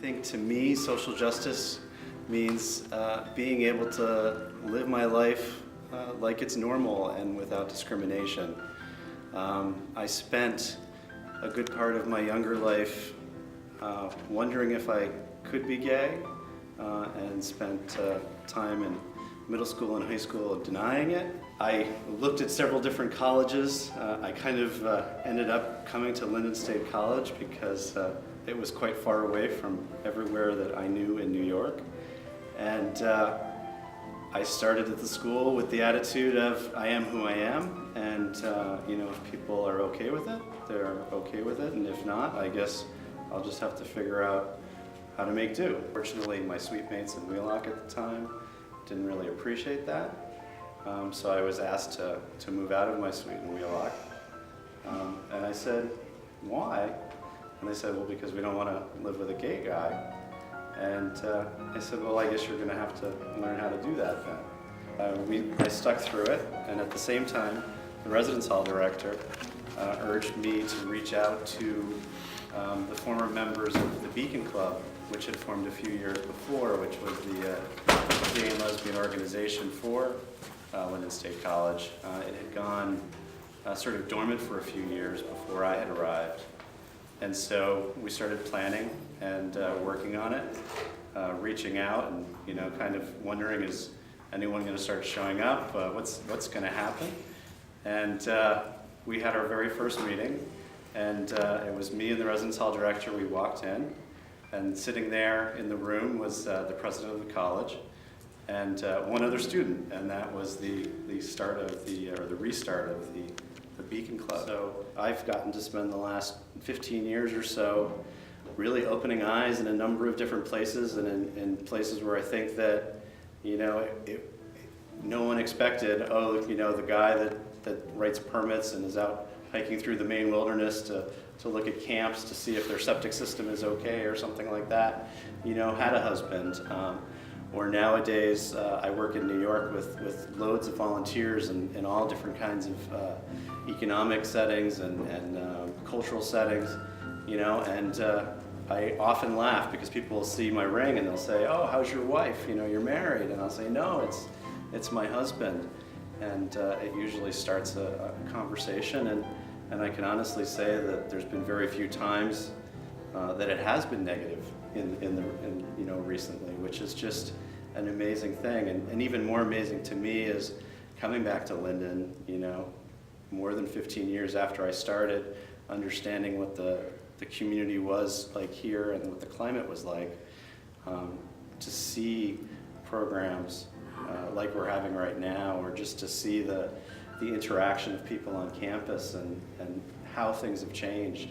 think to me, social justice means being able to live my life like it's normal and without discrimination. I spent a good part of my younger life wondering if I could be gay, and spent time in middle school and high school denying it. I looked at several different colleges. I kind of ended up coming to Lyndon State College because it was quite far away from everywhere that I knew in New York. And I started at the school with the attitude of, I am who I am, and you know, if people are okay with it, they're okay with it, and if not, I guess I'll just have to figure out how to make do. Fortunately, my suite mates in Wheelock at the time didn't really appreciate that, so I was asked to move out of my suite in Wheelock, and I said, why? And they said, well, because we don't want to live with a gay guy. And I said, well, I guess you're going to have to learn how to do that then. I stuck through it, and at the same time, the residence hall director urged me to reach out to the former members of the Beacon Club, which had formed a few years before, which was the gay and lesbian organization for Lyndon State College. It had gone sort of dormant for a few years before I had arrived. And so we started planning and working on it, reaching out and, you know, kind of wondering, is anyone going to start showing up? What's going to happen? And we had our very first meeting, and it was me and the residence hall director. We walked in, and sitting there in the room was the president of the college and one other student, and that was the start of the restart of the Beacon Club. So I've gotten to spend the last 15 years or so really opening eyes in a number of different places, and in places where I think that, you know, no one expected, oh, you know, the guy that writes permits and is out hiking through the Maine wilderness to look at camps to see if their septic system is okay or something like that, you know, had a husband. Or nowadays, I work in New York with loads of volunteers in all different kinds of economic settings and cultural settings, you know, and I often laugh because people will see my ring and they'll say, oh, how's your wife? You know, you're married. And I'll say, no, it's my husband. And it usually starts a conversation, and I can honestly say that there's been very few times that it has been negative in you know, recently, which is just an amazing thing. And even more amazing to me is coming back to Lyndon, you know, more than 15 years after I started, understanding what the community was like here and what the climate was like, to see programs like we're having right now, or just to see the interaction of people on campus and how things have changed.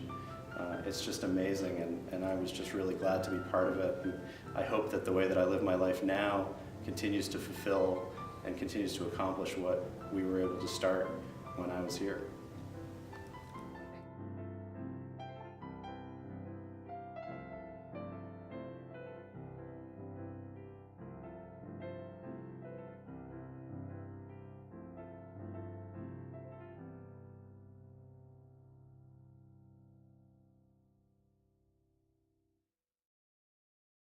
It's just amazing, and I was just really glad to be part of it. And I hope that the way that I live my life now continues to fulfill and continues to accomplish what we were able to start when I was here.